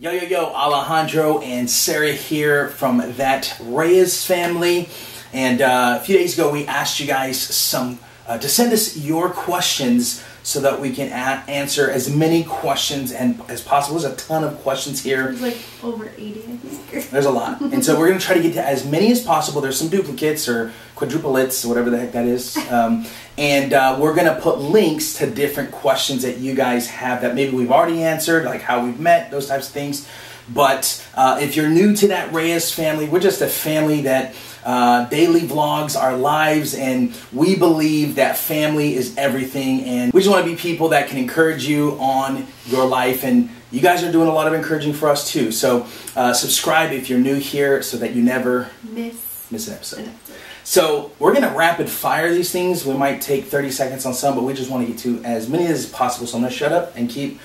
Yo, yo, yo, Alejandro and Sarah here from That Reyes Family. And a few days ago, we asked you guys to send us your questions so that we can answer as many questions as possible. There's a ton of questions here. There's like over 80, I think. There's a lot. And so we're going to try to get to as many as possible. There's some duplicates or quadruplets, whatever the heck that is. And we're going to put links to different questions that you guys have that maybe we've already answered, like how we've met, those types of things. But if you're new to That Reyes Family, we're just a family that daily vlogs our lives, and we believe that family is everything, and we just want to be people that can encourage you on your life, and you guys are doing a lot of encouraging for us too. So subscribe if you're new here so that you never miss an episode. So we're going to rapid fire these things. We might take 30 seconds on some, but we just want to get to as many as possible. So I'm going to shut up and keep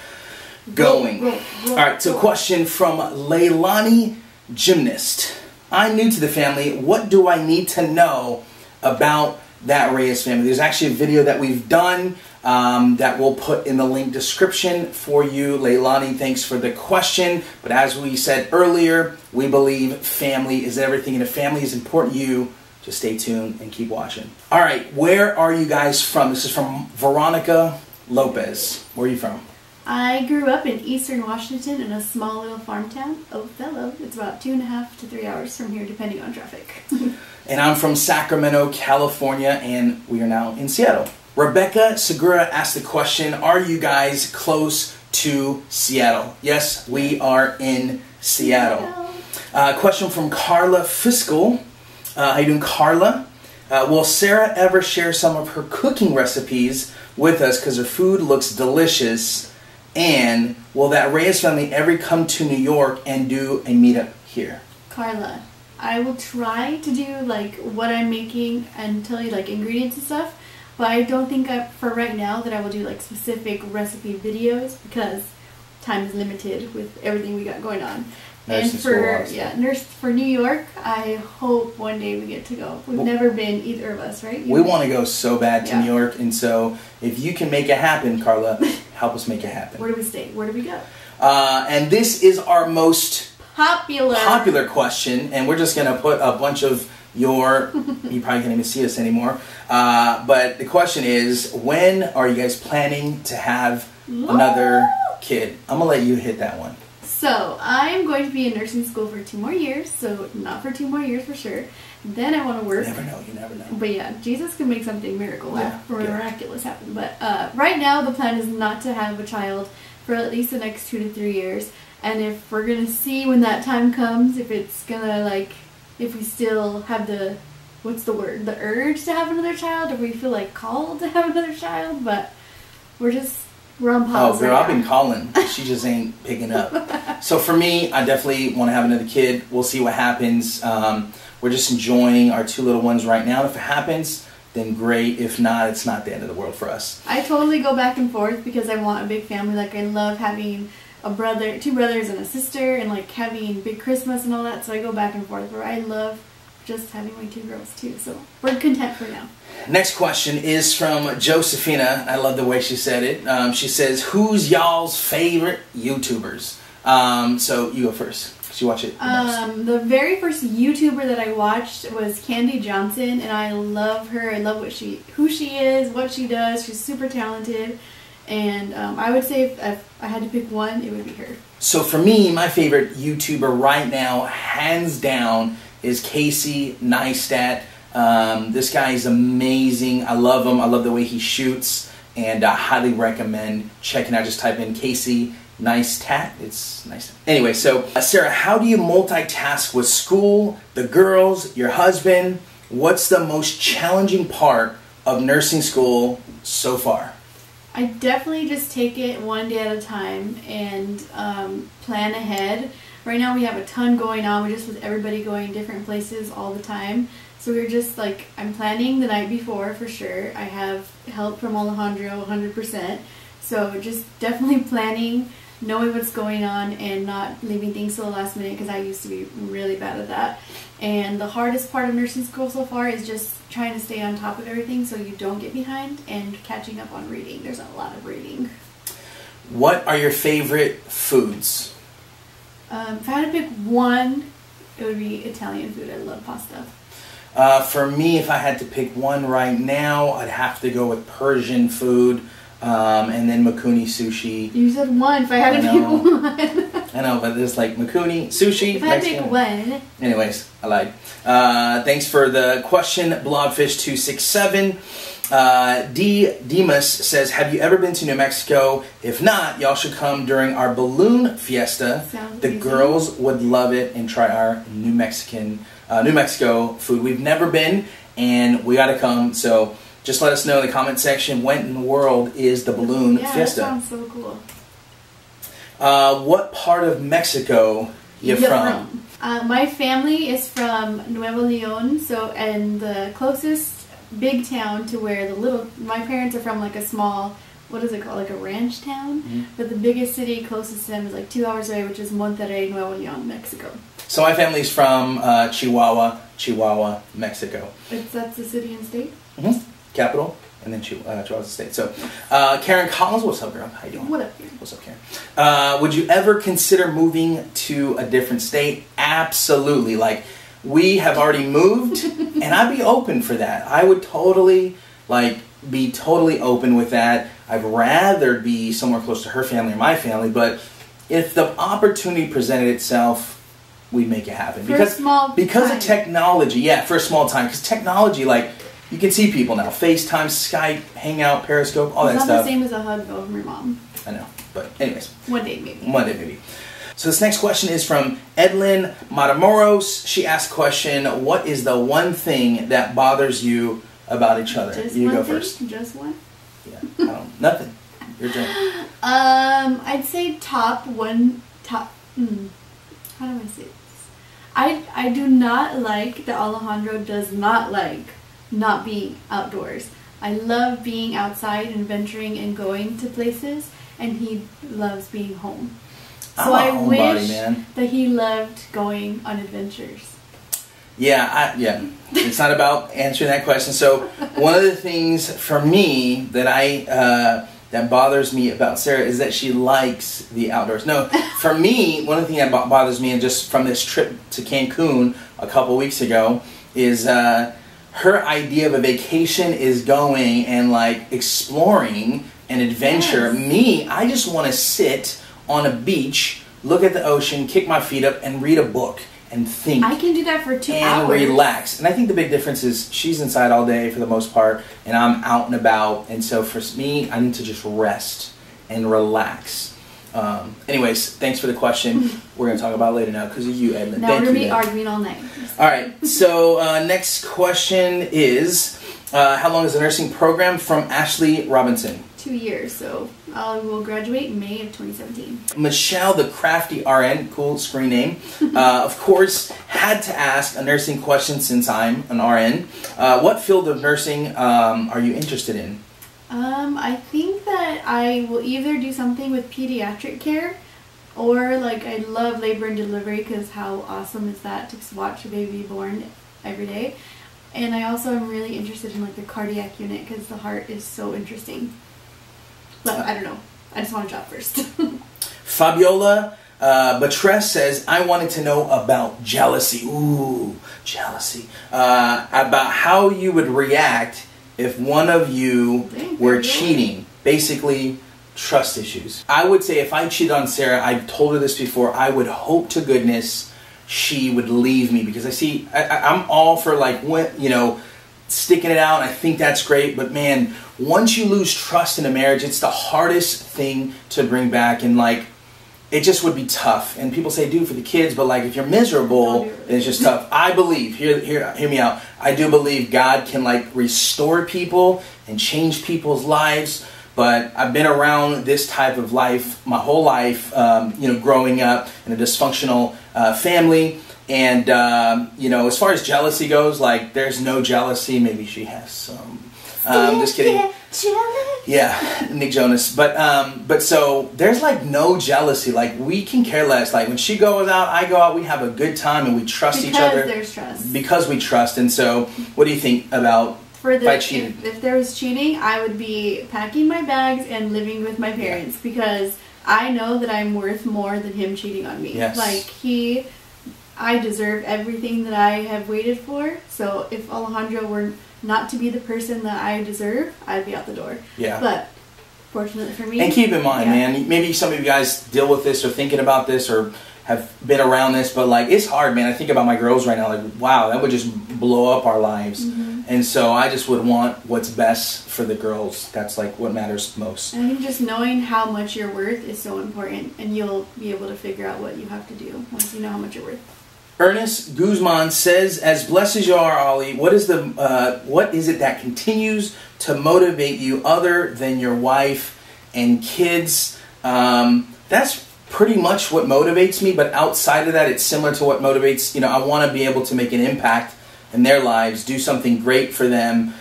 going. All right, so question from Leilani Gymnast. I'm new to the family. What do I need to know about That Reyes Family? There's actually a video that we've done that we'll put in the link description for you. Leilani, thanks for the question. But as we said earlier, we believe family is everything, and if family is important to you, just stay tuned and keep watching. All right, where are you guys from? This is from Veronica Lopez. Where are you from? I grew up in eastern Washington in a small little farm town, Othello. It's about 2.5 to 3 hours from here, depending on traffic. And I'm from Sacramento, California, and we are now in Seattle. Rebecca Segura asked the question, are you guys close to Seattle? Yes, we are in Seattle. Question from Carla Fiscal. How you doing, Carla? Will Sarah ever share some of her cooking recipes with us because her food looks delicious? And will That Reyes Family ever come to New York and do a meetup here? Carla, I will try to do like what I'm making and tell you like ingredients and stuff, but I don't think for right now that I will do like specific recipe videos because time is limited with everything we got going on. And for New York, I hope one day we get to go. We've never been, either of us, right? We want to go so bad to New York, and so if you can make it happen, Carla, help us make it happen. Where do we stay? Where do we go? And this is our most popular question, and we're just going to put a bunch of your, you probably can't even see us anymore, but the question is, when are you guys planning to have another kid? I'm going to let you hit that one. So, I'm going to be in nursing school for 2 more years, so not for 2 more years for sure. Then I want to work. You never know, you never know. But yeah, Jesus can make something miraculous happen. But right now the plan is not to have a child for at least the next 2 to 3 years. And if we're going to see when that time comes, if it's going to like, if we still have the, the urge to have another child, if we feel like called to have another child, but we're on pause. Oh, girl, I've been calling. She just ain't picking up. So for me, I definitely want to have another kid. We'll see what happens. We're just enjoying our 2 little ones right now. If it happens, then great. If not, it's not the end of the world for us. I totally go back and forth because I want a big family. Like, I love having a brother, 2 brothers and a sister, and like having big Christmas and all that. So I go back and forth. But I love just having my 2 girls too. So we're content for now. Next question is from Josephina. I love the way she said it. She says, who's y'all's favorite YouTubers? So you go first. You watch it the most. The very first YouTuber that I watched was Candy Johnson, and I love her. I love who she is, what she does. She's super talented, and I would say if I had to pick one, it would be her. So for me, my favorite YouTuber right now, hands down, is Casey Neistat. This guy is amazing. I love him. I love the way he shoots, and I highly recommend checking out. Just type in Casey Neistat. It's nice. Anyway, so Sarah, how do you multitask with school, the girls, your husband? What's the most challenging part of nursing school so far? I definitely just take it one day at a time and plan ahead. Right now we have a ton going on. We're just with everybody going different places all the time. So we're just like, I'm planning the night before for sure. I have help from Alejandro 100%. So just definitely planning, knowing what's going on, and not leaving things to the last minute, because I used to be really bad at that. And the hardest part of nursing school so far is just trying to stay on top of everything so you don't get behind, and catching up on reading. There's a lot of reading. What are your favorite foods? If I had to pick one, it would be Italian food. I love pasta. For me, if I had to pick one right now, I'd have to go with Persian food, and then Mikuni sushi. You said one. If I had to pick one. I know, but there's like Mikuni sushi. If I had to pick one. Anyways, I lied. Thanks for the question, Blobfish267. Demas says, have you ever been to New Mexico? If not, y'all should come during our balloon fiesta. Sounds the easy. girls would love it and try our New Mexico food. We've never been, and we got to come. So just let us know in the comment section when in the world is the balloon fiesta. That sounds so cool. What part of Mexico you from? My family is from Nuevo Leon, and the closest big town to where my parents are from, like a small, what is it called, like a ranch town? Mm-hmm. But the biggest city closest to them is like 2 hours away, which is Monterrey, Nuevo Leon, Mexico. So my family's from Chihuahua, Mexico. That's the city and state? Mm-hmm. Capital, and then Chihuahua State. So, Karen Collins, what's up, girl? How you doing? What up, Karen? What's up, Karen? Would you ever consider moving to a different state? Absolutely. Like, we have already moved, and I'd be open for that. I would totally, be totally open with that. I'd rather be somewhere close to her family or my family, but if the opportunity presented itself, we'd make it happen. Because of technology, for a small time. Because technology, you can see people now. FaceTime, Skype, Hangout, Periscope, all that stuff. It's not the same as a hug, though, from your mom. I know. But anyways. One day, maybe. One day, maybe. So this next question is from Edlin Matamoros. She asked a question, what is the one thing that bothers you about each other? Just you one go thing? first. Just one? Yeah, nothing. Your turn. I'd say how do I say this? I do not like that Alejandro does not like not being outdoors. I love being outside and venturing and going to places, and he loves being home. So I wish that he loved going on adventures. Yeah. It's not about answering that question. So one of the things for me that that bothers me about Sarah is that she likes the outdoors. No, for me, one of the things that bothers me, and just from this trip to Cancun a couple weeks ago, is her idea of a vacation is going and exploring an adventure. Yes. Me, I just want to sit on a beach, look at the ocean, kick my feet up, and read a book and think. I can do that for 2 hours. And relax. And I think the big difference is she's inside all day for the most part, and I'm out and about. And so for me, I need to just rest and relax. Anyways, thanks for the question. We're going to talk about it later now because of you, Edlin. Now we're going to be arguing all night. All right. So next question is, how long is the nursing program? From Ashley Robinson. 2 years, so I will graduate in May of 2017. Michelle, the crafty RN, cool screen name, of course, had to ask a nursing question since I'm an RN. What field of nursing are you interested in? I think that I will either do something with pediatric care, or I love labor and delivery because how awesome is that to watch a baby born every day. And I also am really interested in the cardiac unit because the heart is so interesting. But I don't know. I just want a job first. Fabiola Batres says, I wanted to know about jealousy. Ooh, jealousy. About how you would react if one of you were cheating. Basically, trust issues. I would say if I cheated on Sarah, I've told her this before, I would hope to goodness she would leave me. Because I'm all for sticking it out, and I think that's great, but man, once you lose trust in a marriage, it's the hardest thing to bring back, and it just would be tough. And people say do it for the kids, but if you're miserable, it's just tough. I believe, hear me out, I do believe God can restore people and change people's lives, but I've been around this type of life my whole life, growing up in a dysfunctional family. And, as far as jealousy goes, there's no jealousy. Maybe she has some. Just kidding. Yeah, Nick Jonas. But so there's no jealousy. We can care less. When she goes out, I go out. We have a good time and we trust each other. Because there's trust. Because we trust. And so, what do you think about if I cheated? If there was cheating, I would be packing my bags and living with my parents because I know that I'm worth more than him cheating on me. Yes. Like, I deserve everything that I have waited for. So if Alejandro were not to be the person that I deserve, I'd be out the door. Yeah. But fortunately for me. And keep in mind, man, maybe some of you guys deal with this or thinking about this or have been around this, but like, it's hard, man. I think about my girls right now, like, wow, that would just blow up our lives. And so I just would want what's best for the girls. That's like what matters most. And I think just knowing how much you're worth is so important, and you'll be able to figure out what you have to do once you know how much you're worth. Ernest Guzman says, as blessed as you are, Ollie, what is it that continues to motivate you other than your wife and kids? That's pretty much what motivates me, but outside of that, it's similar to what motivates, I want to be able to make an impact in their lives, do something great for them.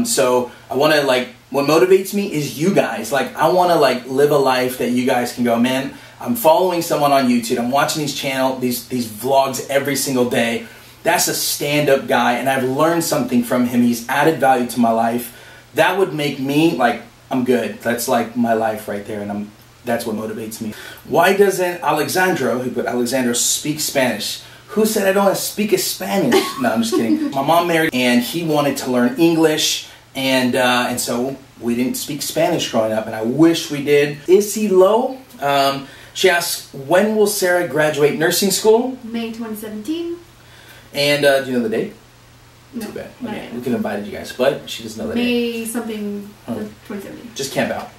So I want to, what motivates me is you guys. I want to live a life that you guys can go, man, I'm following someone on YouTube. I'm watching these vlogs every single day. That's a stand-up guy, and I've learned something from him. He's added value to my life. That would make me, I'm good. That's my life right there, and that's what motivates me. Why doesn't Alexandro, who put Alexandro, speak Spanish? Who said I don't want to speak a Spanish? No, I'm just kidding. My mom married, and he wanted to learn English, and so we didn't speak Spanish growing up, and I wish we did. Issy Lowe, she asks, when will Sarah graduate nursing school? May 2017. And do you know the date? No. Too bad. Okay. We could have invited you guys, but she doesn't know the date. May something 2017. Just camp out.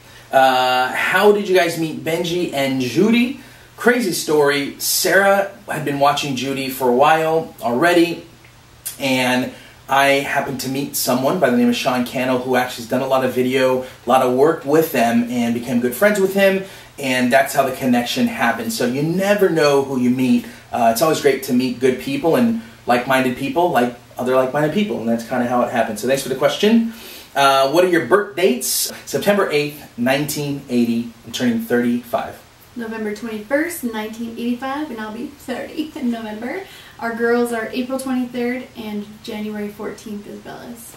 How did you guys meet Benji and Judy? Crazy story. Sarah had been watching Judy for a while already, and I happened to meet someone by the name of Sean Cano who actually has done a lot of video, a lot of work with them, and became good friends with him, and that's how the connection happened. So you never know who you meet. It's always great to meet good people and like-minded people, like other like-minded people, and that's kind of how it happened. So thanks for the question. What are your birth dates? September 8th, 1980. I'm turning 35. November 21st, 1985, and I'll be 30 in November. Our girls are April 23rd, and January 14th is Bella's.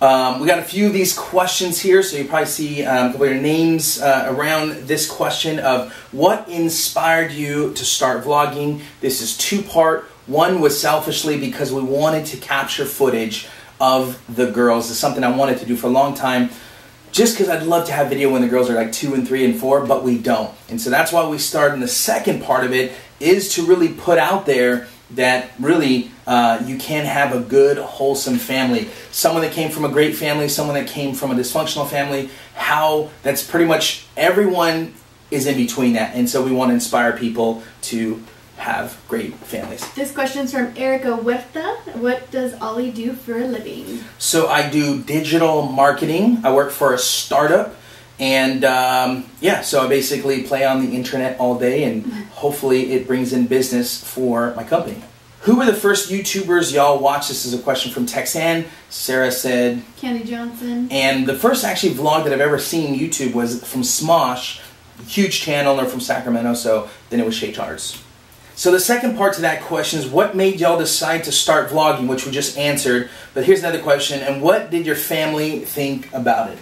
We got a few of these questions here, so you probably see a couple of your names around this question of what inspired you to start vlogging. This is two-part. One was selfishly because we wanted to capture footage of the girls. It's something I wanted to do for a long time, just because I'd love to have video when the girls are 2 and 3 and 4, but we don't. And so that's why we started. And the second part of it is to really put out there that really you can have a good, wholesome family. Someone that came from a great family, someone that came from a dysfunctional family, how that's pretty much everyone is in between that. And so we want to inspire people to have great families. This question is from Erica Huerta. What does Ollie do for a living? So I do digital marketing. I work for a startup. And so I basically play on the internet all day, and hopefully it brings in business for my company. Who were the first YouTubers y'all watched? This is a question from Texan. Sarah said Candy Johnson. And the first actually vlog that I've ever seen YouTube was from Smosh, huge channel. They're from Sacramento, so then it was Shay Charts. So the second part to that question is what made y'all decide to start vlogging, which we just answered. But here's another question. And what did your family think about it?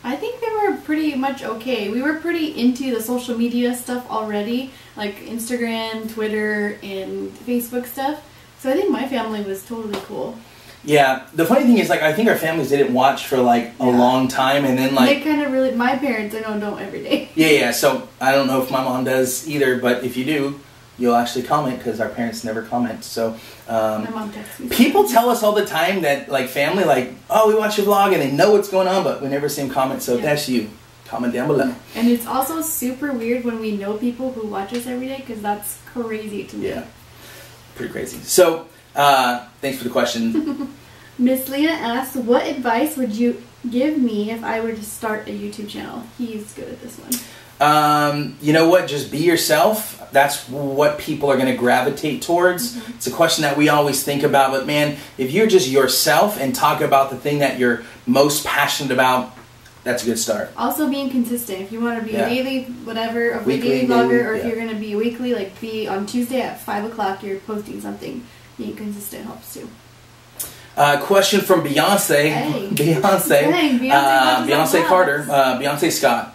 I think they were pretty much okay. We were pretty into the social media stuff already, like Instagram, Twitter, and Facebook stuff. So I think my family was totally cool. Yeah, the funny thing is, I think our families didn't watch for, a long time, and then, They kind of really, my parents, I know, don't every day. Yeah, so I don't know if my mom does either, but if you do, you'll actually comment, because our parents never comment, so... my mom texts me. People tell us all the time that, family, oh, we watch your vlog, and they know what's going on, but we never see them comment, so if that's you, comment down below. And it's also super weird when we know people who watch us every day, because that's crazy to me. Yeah, pretty crazy. So, thanks for the question. Miss Lena asks, what advice would you give me if I were to start a YouTube channel? He's good at this one. You know what? Just be yourself. That's what people are going to gravitate towards. Mm-hmm. It's a question that we always think about. But man, if you're just yourself and talk about the thing that you're most passionate about, that's a good start. Also being consistent. If you want to be a daily, whatever, a daily vlogger, or if you're going to be a weekly, be on Tuesday at 5 o'clock, you're posting something. Being consistent helps too. Question from Beyonce. Hey. Beyonce. Dang, Beyonce Carter. Beyonce Scott.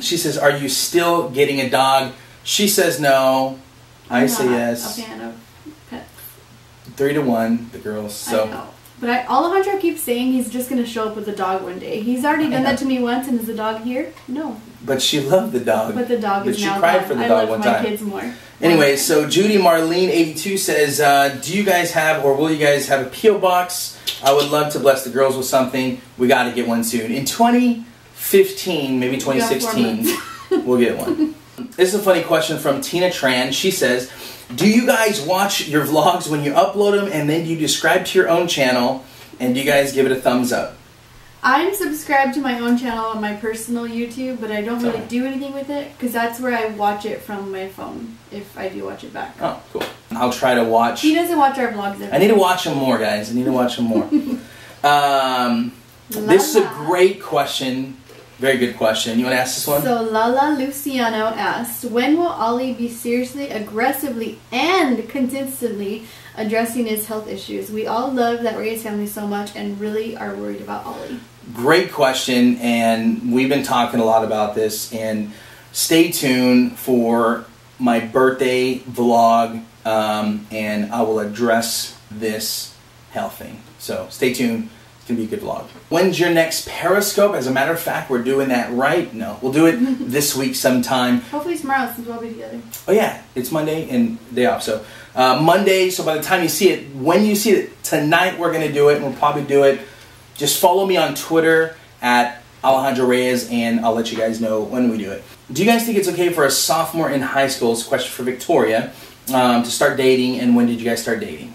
She says, "Are you still getting a dog?" She says no. I say yes. A fan of pets. 3-1, the girls. So. I know. But Alejandro keeps saying he's just going to show up with a dog one day. He's already done that to me once, and is the dog here? No. But she loved the dog. But the dog is now she cried gone. for the dog one time. I love my kids more. Anyway, so Judy Marlene 82 says, do you guys have, or will you guys have a P.O. box? I would love to bless the girls with something. We got to get one soon. In 2015, maybe 2016, we'll get one. This is a funny question from Tina Tran. She says, do you guys watch your vlogs when you upload them, and then do you subscribe to your own channel, and do you guys give it a thumbs up? I'm subscribed to my own channel on my personal YouTube, but I don't really do anything with it because that's where I watch it from my phone, if I do watch it back. Oh, cool. I'll try to watch. He doesn't watch our vlogs every I need to watch them more, guys. I need to watch them more. This is a great question. Very good question. You want to ask this one? So Lala Luciano asked, when will Ollie be seriously, aggressively, and consistently addressing his health issues? We all love that Reyes family so much and really are worried about Ollie. Great question, and we've been talking a lot about this, and stay tuned for my birthday vlog, and I will address this health thing. So stay tuned. It's going to be a good vlog. When's your next Periscope? As a matter of fact, we're doing that right now. We'll do it this week sometime. Hopefully tomorrow since we'll be together. Oh yeah, it's Monday and day off. So Monday, so by the time you see it, when you see it, tonight we're going to do it, and we'll probably do it. Just follow me on Twitter at Alejandro Reyes, and I'll let you guys know when we do it. Do you guys think it's okay for a sophomore in high school, it's a question for Victoria, to start dating, and when did you guys start dating?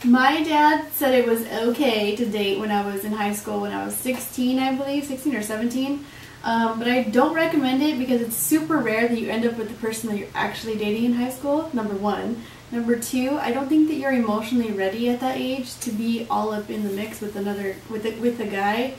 My dad said it was okay to date when I was in high school, when I was 16, I believe, 16 or 17. But I don't recommend it because it's super rare that you end up with the person that you're actually dating in high school, number one. Number two, I don't think that you're emotionally ready at that age to be all up in the mix with a guy.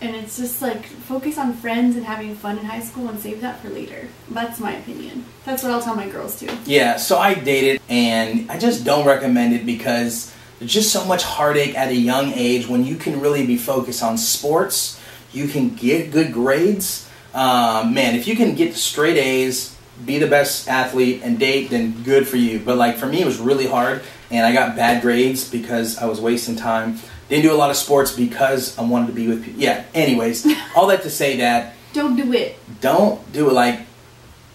And it's just like, focus on friends and having fun in high school and save that for later. That's my opinion. That's what I'll tell my girls too. Yeah, so I dated, and I just don't recommend it because there's just so much heartache at a young age when you can really be focused on sports. You can get good grades. Man, if you can get straight A's, be the best athlete, and date, then good for you. But like for me, it was really hard, and I got bad grades because I was wasting time. Didn't do a lot of sports because I wanted to be with people. Yeah, anyways, all that to say that... Don't do it. Don't do it. Like,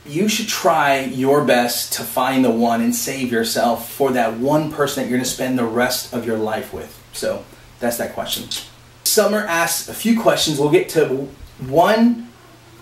you should try your best to find the one and save yourself for that one person that you're going to spend the rest of your life with. So, that's that question. Summer asks a few questions. We'll get to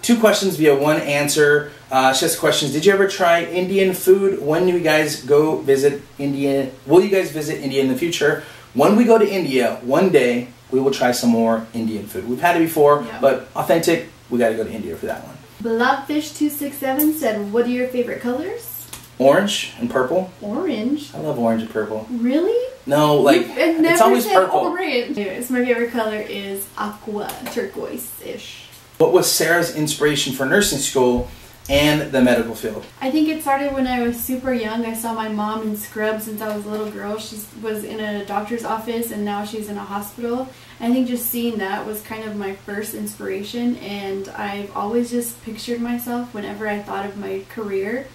two questions via one answer. She has questions. Did you ever try Indian food? When do you guys go visit India? Will you guys visit India in the future? When we go to India, one day, we will try some more Indian food. We've had it before, but authentic, we got to go to India for that one. Blobfish267 said, what are your favorite colors? Orange and purple. Orange? I love orange and purple. Really? No, like, it's always purple. Orange. Anyways, my favorite color is aqua, turquoise-ish. What was Sarah's inspiration for nursing school and the medical field? I think it started when I was super young. I saw my mom in scrubs since I was a little girl. She was in a doctor's office, and now she's in a hospital. I think just seeing that was kind of my first inspiration, and I've always just pictured myself, whenever I thought of my career,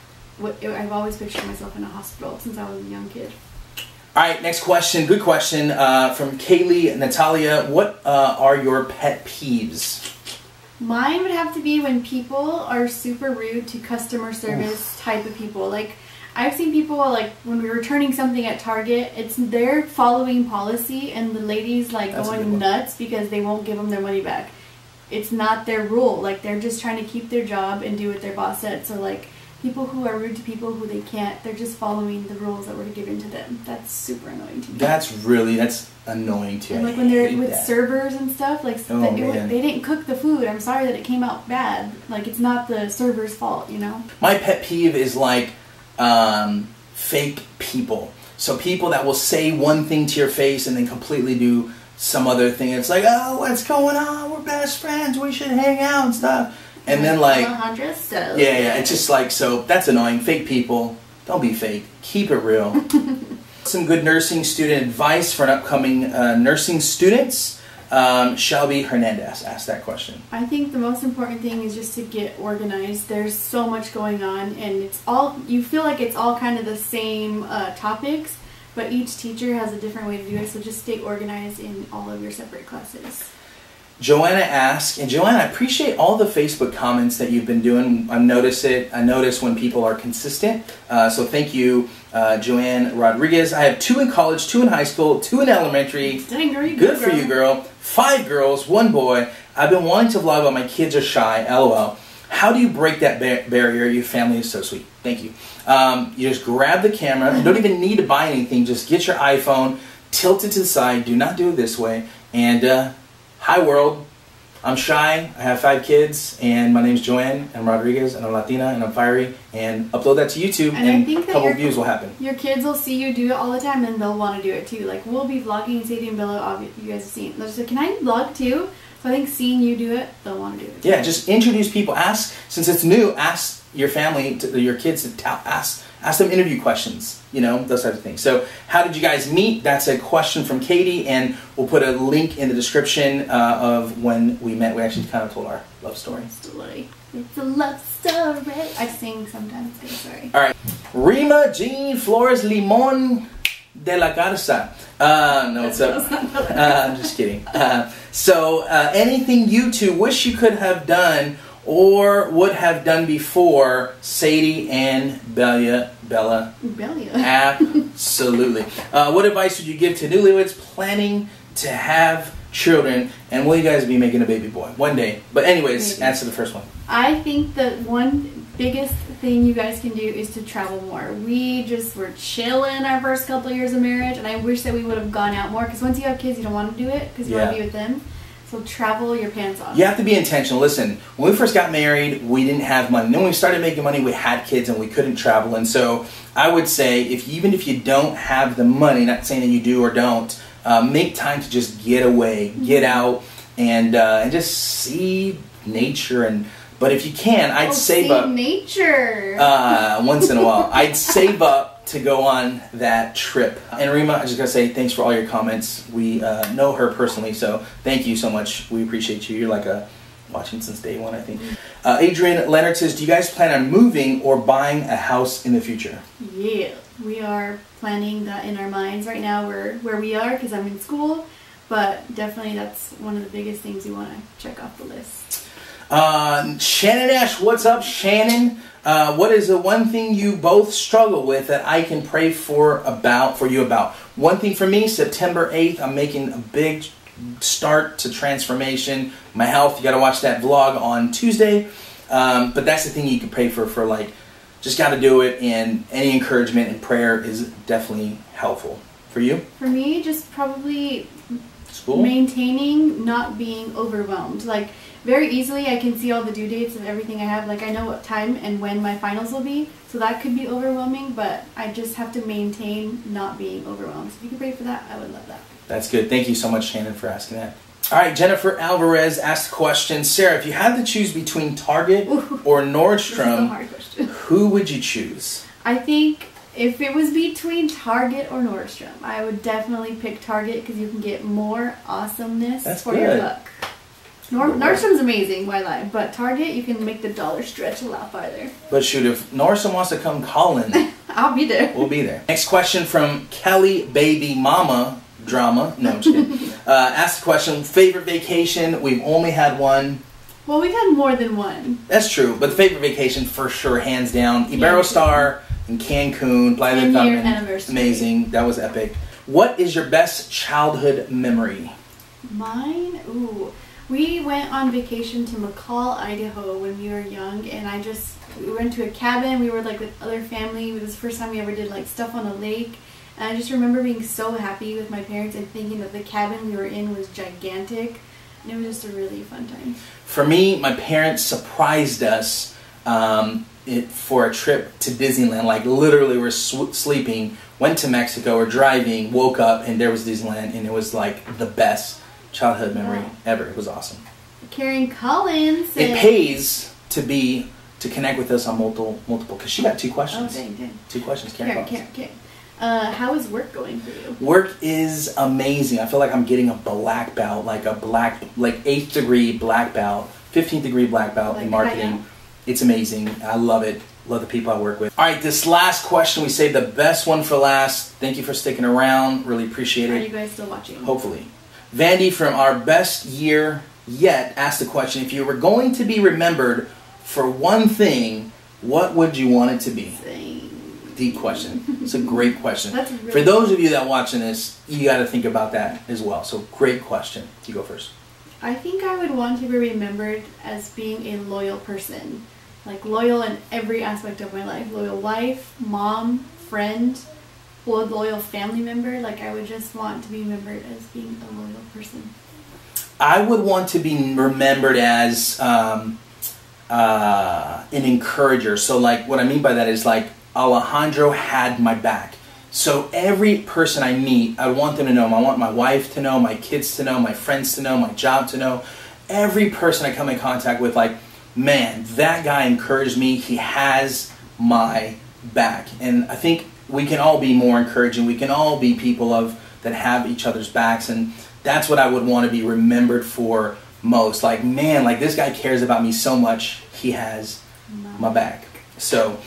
I've always pictured myself in a hospital since I was a young kid. All right, next question. Good question from Kaylee Natalia. What are your pet peeves? Mine would have to be when people are super rude to customer service type of people. Like, I've seen people, like, when we're returning something at Target, they're following policy, and the lady's, like, going nuts because they won't give them their money back. It's not their rule. Like, they're just trying to keep their job and do what their boss said. So, like, people who are rude to people who they can't, they're just following the rules that were given to them. That's super annoying to me. That's annoying too. And like when they're with servers and stuff, like they didn't cook the food. I'm sorry that it came out bad. Like, it's not the server's fault, you know? My pet peeve is like fake people. So people that will say one thing to your face and then completely do some other thing. It's like, oh, what's going on? We're best friends. We should hang out and stuff. And then like, it's just like, so that's annoying. Fake people, don't be fake. Keep it real. Some good nursing student advice for an upcoming nursing students. Shelby Hernandez asked that question. I think the most important thing is just to get organized. There's so much going on, and it's all, you feel like it's all kind of the same topics, but each teacher has a different way to do it, so just stay organized in all of your separate classes. Joanna asked, and Joanna, I appreciate all the Facebook comments that you've been doing. I notice when people are consistent. So thank you, Joanne Rodriguez. I have 2 in college, 2 in high school, 2 in elementary. Dang, girl, good for you, girl. 5 girls, 1 boy. I've been wanting to vlog, but my kids are shy. LOL. How do you break that barrier? Your family is so sweet. Thank you. You just grab the camera. You don't even need to buy anything. Just get your iPhone, tilt it to the side. Do not do it this way. And hi, world. I'm shy. I have 5 kids, and my name's Joanne. I'm Rodriguez, and I'm Latina, and I'm fiery. And upload that to YouTube, and I think a couple views will happen. Your kids will see you do it all the time, and they'll want to do it too. Like, we'll be vlogging, Sadie and Bella, you guys have seen. They'll just say, can I vlog too? So I think seeing you do it, they'll want to do it too. Yeah, just introduce people. Ask, since it's new, ask your family, your kids to ask them interview questions, you know, those types of things. So how did you guys meet? That's a question from Katie, and we'll put a link in the description of when we met. We actually kind of told our love story. It's a love story. I sing sometimes, okay, sorry. All right. Rima Jean Flores Limon de la Garza. No, what's up? I'm just kidding. So anything you two wish you could have done or would have done before Sadie and Bella? Absolutely. What advice would you give to newlyweds planning to have children? And will you guys be making a baby boy one day? But anyways, answer the first one. I think the one biggest thing you guys can do is to travel more. We just were chilling our first couple of years of marriage, and I wish that we would have gone out more, because once you have kids, you don't want to do it because you want to be with them. So travel your pants off. You have to be intentional. Listen, when we first got married, we didn't have money. Then when we started making money, we had kids and we couldn't travel. And so I would say, even if you don't have the money, not saying that you do or don't, make time to just get away, get out, and just see nature. But if you can, I'd save up. Nature. Once in a while, I'd save up to go on that trip. And Rima, I just gotta say thanks for all your comments. We know her personally, so thank you so much. We appreciate you. You're like watching since day one, I think. Adrian Leonard says, do you guys plan on moving or buying a house in the future? Yeah, we are planning that in our minds right now. We're where we are because I'm in school, but definitely that's one of the biggest things you want to check off the list. Shannon Ash, what's up, Shannon? What is the one thing you both struggle with that I can pray for you about? One thing for me, September 8th, I'm making a big start to transformation. My health, you got to watch that vlog on Tuesday. But that's the thing you can pray for like, just got to do it, and any encouragement and prayer is definitely helpful. For you? For me, just probably school? Maintaining not being overwhelmed. Like, very easily I can see all the due dates of everything I have. Like, I know what time and when my finals will be, so that could be overwhelming, but I just have to maintain not being overwhelmed. So if you could pray for that, I would love that. That's good. Thank you so much, Shannon, for asking that. All right, Jennifer Alvarez asked a question. Sarah, if you had to choose between Target or Nordstrom, this is a hard question. Who would you choose? I think if it was between Target or Nordstrom, I would definitely pick Target because you can get more awesomeness for your buck. Nordstrom's amazing, why lie? But Target, you can make the dollar stretch a lot farther. But shoot, if Nordstrom wants to come calling, I'll be there. We'll be there. Next question from Kelly Baby Mama Drama. No, I'm just kidding. Asked the question, favorite vacation? We've only had one. Well, we've had more than one. That's true, but the favorite vacation for sure, hands down, Iberostar in Cancun, Playa del Carmen. Amazing. That was epic. What is your best childhood memory? Mine? Ooh. We went on vacation to McCall, Idaho when we were young, and we went to a cabin. We were like with other family. It was the first time we ever did like stuff on a lake. And I just remember being so happy with my parents and thinking that the cabin we were in was gigantic. And it was just a really fun time. For me, my parents surprised us for a trip to Disneyland. Like literally we're sleeping, went to Mexico, we're driving, woke up, and there was Disneyland, and it was like the best childhood memory ever. It was awesome. Karen Collins. It pays to connect with us on multiple because she got 2 questions. Oh, dang. 2 questions, Karen. How is work going for you? Work is amazing. I feel like I'm getting a black belt, like 8th degree black belt, 15th degree black belt in marketing. It's amazing. I love it. Love the people I work with. All right, this last question, we saved the best one for last. Thank you for sticking around. Really appreciate it. Are you guys still watching? Hopefully. Vandy from Our Best Year Yet asked the question, if you were going to be remembered for one thing, what would you want it to be? Deep question. It's a great question. That's really for those of you that are watching this, you got to think about that as well. So great question. You go first. I think I would want to be remembered as being a loyal person. Like loyal in every aspect of my life. Loyal wife, mom, friend, or loyal family member. Like I would just want to be remembered as being a loyal person. I would want to be remembered as an encourager. So like what I mean by that is like Alejandro had my back. So every person I meet, I want them to know. I want my wife to know, my kids to know, my friends to know, my job to know. Every person I come in contact with, like, man, that guy encouraged me. He has my back. And I think we can all be more encouraging. We can all be people that have each other's backs. And that's what I would want to be remembered for most. Like, man, like this guy cares about me so much. He has my back. So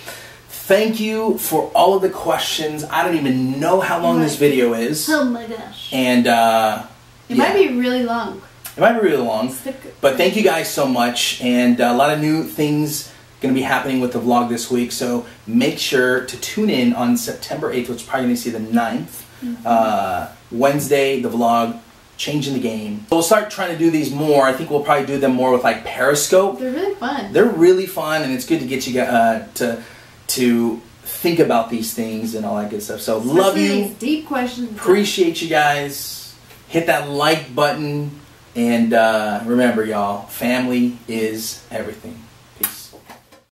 thank you for all of the questions. I don't even know how long this video is. Oh my gosh. And it might be really long. It might be really long. But thank you guys so much. And a lot of new things going to be happening with the vlog this week. So make sure to tune in on September 8th, which is probably going to see the 9th. Wednesday, the vlog, Changing the Game. We'll start trying to do these more. I think we'll probably do them more with like Periscope. They're really fun. They're really fun, and it's good to get you to think about these things and all that good stuff. So love you. These deep questions. Appreciate you guys. Hit that like button. And remember, y'all, family is everything.